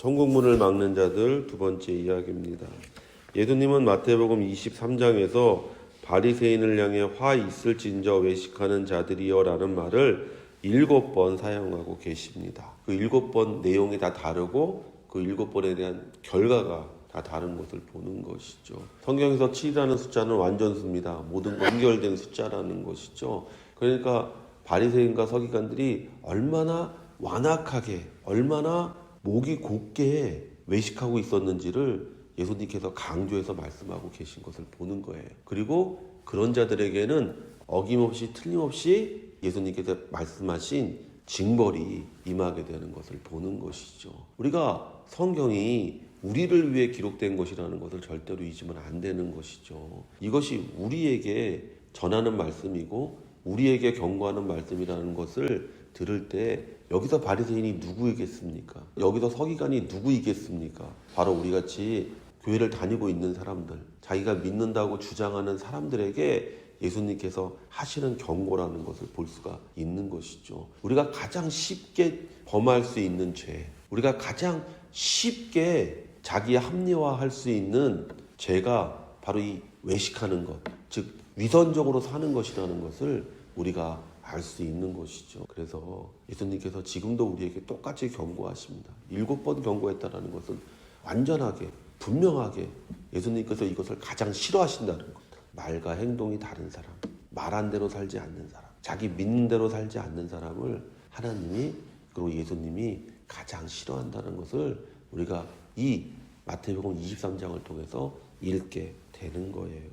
천국문을 막는 자들 두 번째 이야기입니다. 예수님은 마태복음 23장에서 바리새인을 향해 화 있을진저 외식하는 자들이여 라는 말을 7번 사용하고 계십니다. 그 7번 내용이 다 다르고 그 7번에 대한 결과가 다 다른 것을 보는 것이죠. 성경에서 7이라는 숫자는 완전수입니다. 모든 것 연결된 숫자라는 것이죠. 그러니까 바리새인과 서기관들이 얼마나 완악하게, 얼마나 목이 곧게 외식하고 있었는지를 예수님께서 강조해서 말씀하고 계신 것을 보는 거예요. 그리고 그런 자들에게는 어김없이 틀림없이 예수님께서 말씀하신 징벌이 임하게 되는 것을 보는 것이죠. 우리가 성경이 우리를 위해 기록된 것이라는 것을 절대로 잊으면 안 되는 것이죠. 이것이 우리에게 전하는 말씀이고 우리에게 경고하는 말씀이라는 것을 들을 때 여기서 바리새인이 누구이겠습니까? 여기서 서기관이 누구이겠습니까? 바로 우리같이 교회를 다니고 있는 사람들, 자기가 믿는다고 주장하는 사람들에게 예수님께서 하시는 경고라는 것을 볼 수가 있는 것이죠. 우리가 가장 쉽게 범할 수 있는 죄, 우리가 가장 쉽게 자기에 합리화할 수 있는 죄가 바로 이 외식하는 것, 즉 위선적으로 사는 것이라는 것을 우리가 알 수 있는 것이죠. 그래서 예수님께서 지금도 우리에게 똑같이 경고하십니다. 7번 경고했다는 것은 완전하게 분명하게 예수님께서 이것을 가장 싫어하신다는 것. 말과 행동이 다른 사람, 말한 대로 살지 않는 사람, 자기 믿는 대로 살지 않는 사람을 하나님이 그리고 예수님이 가장 싫어한다는 것을 우리가 이 마태복음 23장을 통해서 읽게 되는 거예요.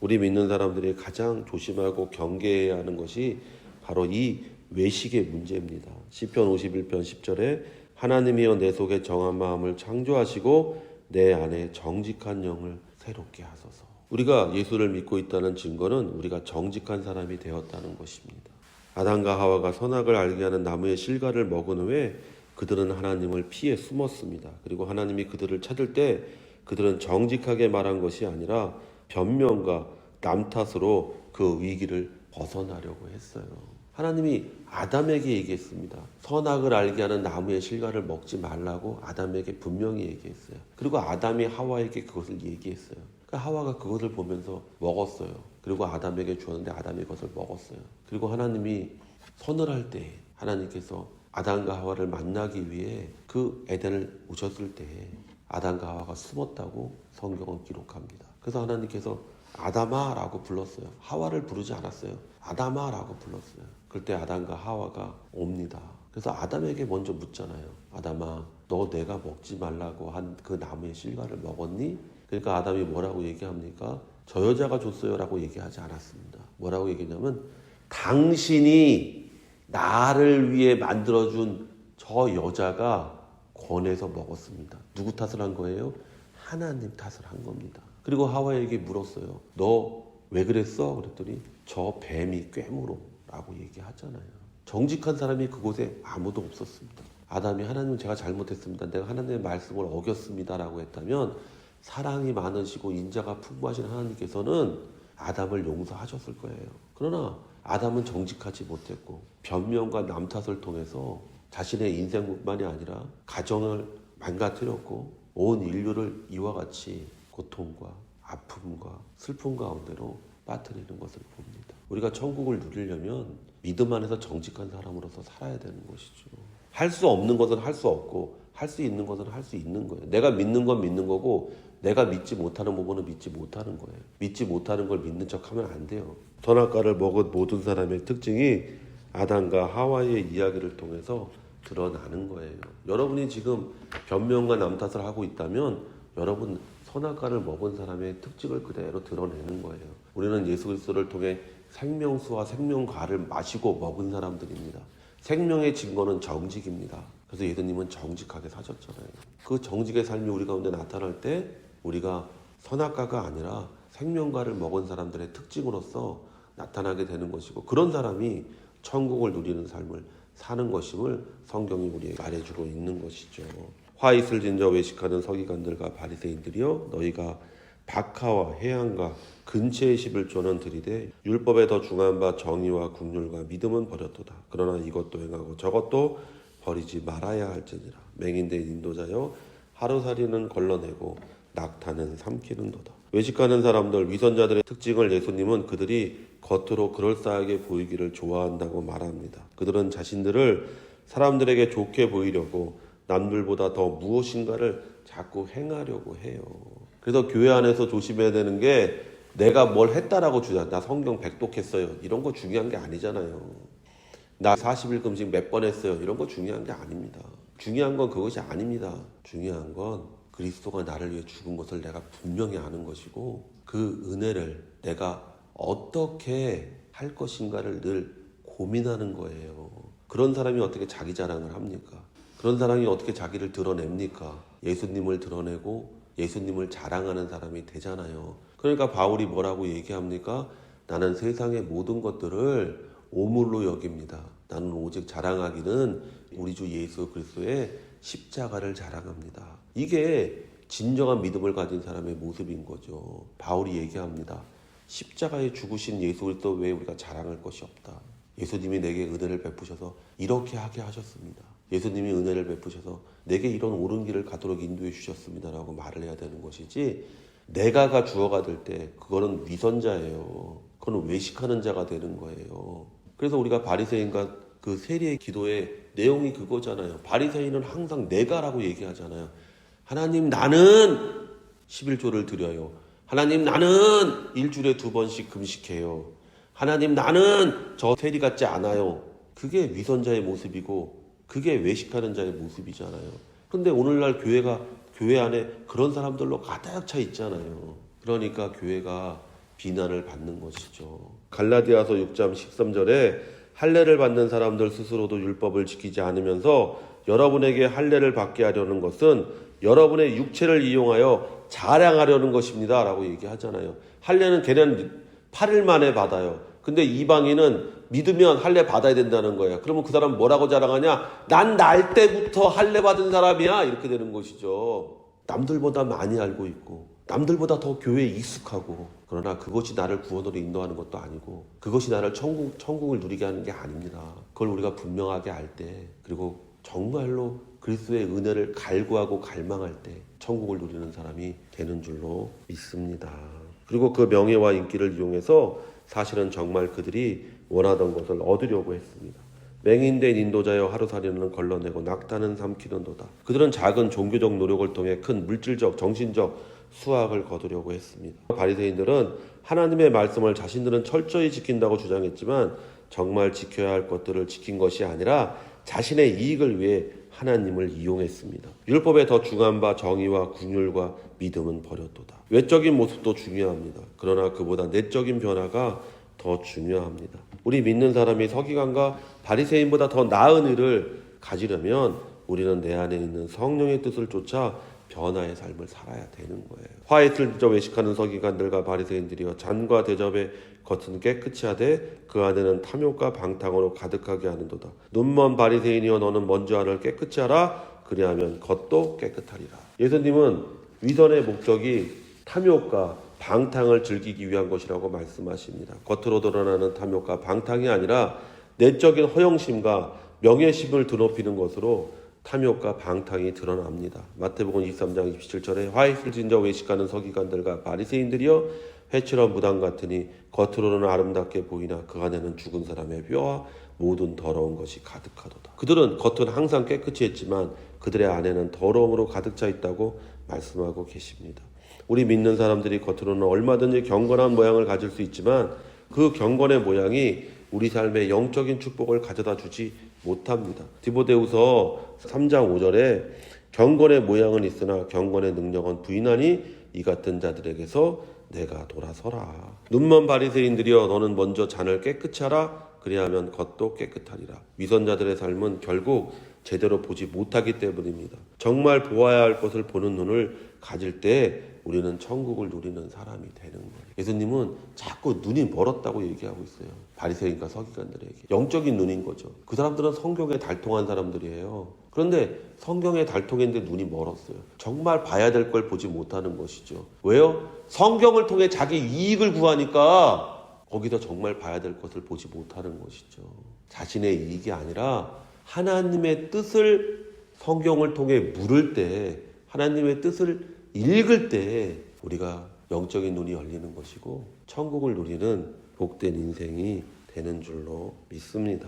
우리 믿는 사람들이 가장 조심하고 경계해야 하는 것이 바로 이 외식의 문제입니다. 시편 51편 10절에 하나님이여 내 속에 정한 마음을 창조하시고 내 안에 정직한 영을 새롭게 하소서. 우리가 예수를 믿고 있다는 증거는 우리가 정직한 사람이 되었다는 것입니다. 아담과 하와가 선악을 알게 하는 나무의 실과를 먹은 후에 그들은 하나님을 피해 숨었습니다. 그리고 하나님이 그들을 찾을 때 그들은 정직하게 말한 것이 아니라 변명과 남 탓으로 그 위기를 벗어나려고 했어요. 하나님이 아담에게 얘기했습니다. 선악을 알게 하는 나무의 실과를 먹지 말라고 아담에게 분명히 얘기했어요. 그리고 아담이 하와에게 그것을 얘기했어요. 그러니까 하와가 그것을 보면서 먹었어요. 그리고 아담에게 주었는데 아담이 그것을 먹었어요. 그리고 하나님이 선을 때 하나님께서 아담과 하와를 만나기 위해 그 에덴을 오셨을 때 아담과 하와가 숨었다고 성경은 기록합니다. 그래서 하나님께서 아담아 라고 불렀어요. 하와를 부르지 않았어요. 아담아 라고 불렀어요. 그때 아담과 하와가 옵니다. 그래서 아담에게 먼저 묻잖아요. 아담아, 너 내가 먹지 말라고 한 그 나무의 실과를 먹었니? 그러니까 아담이 뭐라고 얘기합니까? 저 여자가 줬어요 라고 얘기하지 않았습니다. 뭐라고 얘기냐면 당신이 나를 위해 만들어준 저 여자가 권해서 먹었습니다. 누구 탓을 한 거예요? 하나님 탓을 한 겁니다. 그리고 하와에게 물었어요. 너 왜 그랬어? 그랬더니 저 뱀이 꿰물어 라고 얘기하잖아요. 정직한 사람이 그곳에 아무도 없었습니다. 아담이 하나님 제가 잘못했습니다. 내가 하나님의 말씀을 어겼습니다 라고 했다면 사랑이 많으시고 인자가 풍부하신 하나님께서는 아담을 용서하셨을 거예요. 그러나 아담은 정직하지 못했고 변명과 남 탓을 통해서 자신의 인생뿐만이 아니라 가정을 망가뜨렸고 온 인류를 이와 같이 고통과 아픔과 슬픔 가운데로 빠뜨리는 것을 봅니다. 우리가 천국을 누리려면 믿음 안에서 정직한 사람으로서 살아야 되는 것이죠. 할 수 없는 것은 할 수 없고 할 수 있는 것은 할 수 있는 거예요. 내가 믿는 건 믿는 거고 내가 믿지 못하는 부분은 믿지 못하는 거예요. 믿지 못하는 걸 믿는 척하면 안 돼요. 선악과를 먹은 모든 사람의 특징이 아담과 하와의 이야기를 통해서 드러나는 거예요. 여러분이 지금 변명과 남 탓을 하고 있다면 여러분 선악과를 먹은 사람의 특징을 그대로 드러내는 거예요. 우리는 예수 그리스도를 통해 생명수와 생명과를 마시고 먹은 사람들입니다. 생명의 증거는 정직입니다. 그래서 예수님은 정직하게 사셨잖아요. 그 정직의 삶이 우리 가운데 나타날 때 우리가 선악과가 아니라 생명과를 먹은 사람들의 특징으로서 나타나게 되는 것이고 그런 사람이 천국을 누리는 삶을 사는 것임을 성경이 우리에게 말해주고 있는 것이죠. 화 있을 진저 외식하는 서기관들과 바리새인들이여 너희가 박하와 해양과 근처의 11조는 들이되 율법에 더 중한 바 정의와 긍휼과 믿음은 버렸도다. 그러나 이것도 행하고 저것도 버리지 말아야 할지니라. 맹인된 인도자여 하루살이는 걸러내고 낙타는 삼키는도다. 외식하는 사람들, 위선자들의 특징을 예수님은 그들이 겉으로 그럴싸하게 보이기를 좋아한다고 말합니다. 그들은 자신들을 사람들에게 좋게 보이려고 남들보다 더 무엇인가를 자꾸 행하려고 해요. 그래서 교회 안에서 조심해야 되는 게 내가 뭘 했다라고 주장, 나 성경 백독했어요, 이런 거 중요한 게 아니잖아요. 나 40일 금식 몇 번 했어요, 이런 거 중요한 게 아닙니다. 중요한 건 그것이 아닙니다. 중요한 건 그리스도가 나를 위해 죽은 것을 내가 분명히 아는 것이고, 그 은혜를 내가 어떻게 할 것인가를 늘 고민하는 거예요. 그런 사람이 어떻게 자기 자랑을 합니까? 그런 사람이 어떻게 자기를 드러냅니까? 예수님을 드러내고 예수님을 자랑하는 사람이 되잖아요. 그러니까 바울이 뭐라고 얘기합니까? 나는 세상의 모든 것들을 오물로 여깁니다. 나는 오직 자랑하기는 우리 주 예수 그리스도의 십자가를 자랑합니다. 이게 진정한 믿음을 가진 사람의 모습인 거죠. 바울이 얘기합니다. 십자가에 죽으신 예수 그리스도 외에 우리가 자랑할 것이 없다. 예수님이 내게 은혜를 베푸셔서 이렇게 하게 하셨습니다. 예수님이 은혜를 베푸셔서 내게 이런 옳은 길을 가도록 인도해 주셨습니다라고 말을 해야 되는 것이지, 내가가 주어가 될 때 그거는 위선자예요. 그거는 외식하는 자가 되는 거예요. 그래서 우리가 바리새인과 그 세리의 기도의 내용이 그거잖아요. 바리새인은 항상 내가라고 얘기하잖아요. 하나님, 나는 11조를 드려요. 하나님, 나는 일주일에 2번씩 금식해요. 하나님, 나는 저 세리 같지 않아요. 그게 위선자의 모습이고 그게 외식하는 자의 모습이잖아요. 그런데 오늘날 교회 안에 그런 사람들로 가득 차 있잖아요. 그러니까 교회가 비난을 받는 것이죠. 갈라디아서 6장 13절에 할례를 받는 사람들 스스로도 율법을 지키지 않으면서 여러분에게 할례를 받게 하려는 것은 여러분의 육체를 이용하여 자랑하려는 것입니다 라고 얘기하잖아요. 할례는 걔는 8일 만에 받아요. 근데 이방인은 믿으면 할례 받아야 된다는 거예요. 그러면 그 사람 뭐라고 자랑하냐? 난 날 때부터 할례 받은 사람이야, 이렇게 되는 것이죠. 남들보다 많이 알고 있고 남들보다 더 교회에 익숙하고, 그러나 그것이 나를 구원으로 인도하는 것도 아니고 그것이 나를 천국을 누리게 하는 게 아닙니다. 그걸 우리가 분명하게 알 때, 그리고 정말로 그리스도의 은혜를 갈구하고 갈망할 때 천국을 누리는 사람이 되는 줄로 믿습니다. 그리고 그 명예와 인기를 이용해서 사실은 정말 그들이 원하던 것을 얻으려고 했습니다. 맹인된 인도자여 하루살이는 걸러내고 낙타는 삼키는도다. 그들은 작은 종교적 노력을 통해 큰 물질적, 정신적 수확을 거두려고 했습니다. 바리새인들은 하나님의 말씀을 자신들은 철저히 지킨다고 주장했지만 정말 지켜야 할 것들을 지킨 것이 아니라 자신의 이익을 위해 하나님을 이용했습니다. 율법에 더 중한 바 정의와 긍휼과 믿음은 버렸도다. 외적인 모습도 중요합니다. 그러나 그보다 내적인 변화가 더 중요합니다. 우리 믿는 사람이 서기관과 바리새인보다 더 나은 일을 가지려면 우리는 내 안에 있는 성령의 뜻을 쫓아 변화의 삶을 살아야 되는 거예요. 화에 슬쩍 외식하는 서기관들과 바리새인들이여 잔과 대접의 겉은 깨끗이 하되 그 안에는 탐욕과 방탕으로 가득하게 하는도다. 눈먼 바리새인이여 너는 먼저 안을 깨끗이 하라. 그리하면 겉도 깨끗하리라. 예수님은 위선의 목적이 탐욕과 방탕을 즐기기 위한 것이라고 말씀하십니다. 겉으로 드러나는 탐욕과 방탕이 아니라 내적인 허영심과 명예심을 드높이는 것으로 탐욕과 방탕이 드러납니다. 마태복음 23장 27절에 화 있을 진저 외식하는 서기관들과 바리새인들이여 회칠한 무당 같으니 겉으로는 아름답게 보이나 그 안에는 죽은 사람의 뼈와 모든 더러운 것이 가득하도다. 그들은 겉은 항상 깨끗이 했지만 그들의 안에는 더러움으로 가득 차 있다고 말씀하고 계십니다. 우리 믿는 사람들이 겉으로는 얼마든지 경건한 모양을 가질 수 있지만 그 경건의 모양이 우리 삶의 영적인 축복을 가져다 주지 못합니다. 디모데후서 3장 5절에 경건의 모양은 있으나 경건의 능력은 부인하니 이 같은 자들에게서 내가 돌아서라. 눈먼 바리새인들이여 너는 먼저 잔을 깨끗이 하라. 그리하면 겉도 깨끗하리라. 위선자들의 삶은 결국 제대로 보지 못하기 때문입니다. 정말 보아야 할 것을 보는 눈을 가질 때 우리는 천국을 누리는 사람이 되는 거예요. 예수님은 자꾸 눈이 멀었다고 얘기하고 있어요. 바리새인과 서기관들에게. 영적인 눈인 거죠. 그 사람들은 성경에 달통한 사람들이에요. 그런데 성경에 달통했는데 눈이 멀었어요. 정말 봐야 될 걸 보지 못하는 것이죠. 왜요? 성경을 통해 자기 이익을 구하니까 거기서 정말 봐야 될 것을 보지 못하는 것이죠. 자신의 이익이 아니라 하나님의 뜻을 성경을 통해 물을 때, 하나님의 뜻을 읽을 때 우리가 영적인 눈이 열리는 것이고 천국을 누리는 복된 인생이 되는 줄로 믿습니다.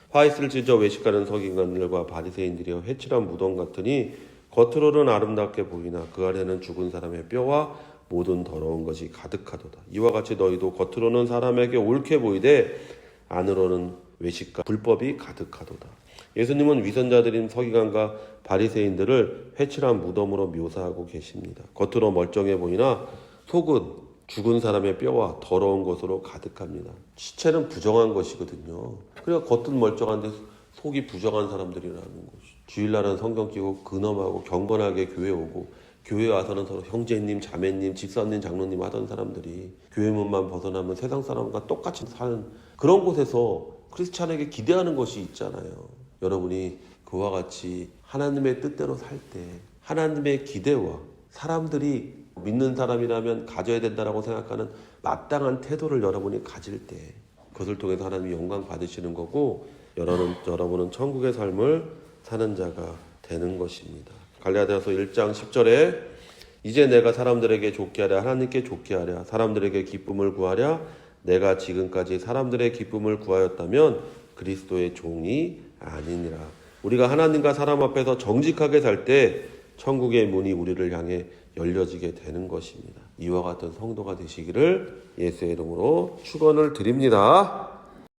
화 있을 지저 외식하는 서기관들과 바리새인들이여 회칠한 무덤 같으니 겉으로는 아름답게 보이나 그 안에는 죽은 사람의 뼈와 모든 더러운 것이 가득하도다. 이와 같이 너희도 겉으로는 사람에게 옳게 보이되 안으로는 외식과 불법이 가득하도다. 예수님은 위선자들인 서기관과 바리새인들을 회칠한 무덤으로 묘사하고 계십니다. 겉으로 멀쩡해 보이나 속은 죽은 사람의 뼈와 더러운 것으로 가득합니다. 시체는 부정한 것이거든요. 그러니까 겉은 멀쩡한데 속이 부정한 사람들이라는 것이. 주일날은 성경 끼고 근엄하고 경건하게 교회 오고 교회 와서는 서로 형제님, 자매님, 집사님, 장로님 하던 사람들이 교회 문만 벗어나면 세상 사람과 똑같이 사는 그런 곳에서 크리스찬에게 기대하는 것이 있잖아요. 여러분이 그와 같이 하나님의 뜻대로 살 때 하나님의 기대와 사람들이 믿는 사람이라면 가져야 된다고 생각하는 마땅한 태도를 여러분이 가질 때 그것을 통해서 하나님이 영광 받으시는 거고 여러분은 천국의 삶을 사는 자가 되는 것입니다. 갈라디아서 1장 10절에 이제 내가 사람들에게 좋게 하랴 하나님께 좋게 하랴 사람들에게 기쁨을 구하랴 내가 지금까지 사람들의 기쁨을 구하였다면 그리스도의 종이 아니니라. 우리가 하나님과 사람 앞에서 정직하게 살 때 천국의 문이 우리를 향해 열려지게 되는 것입니다. 이와 같은 성도가 되시기를 예수의 이름으로 축원을 드립니다.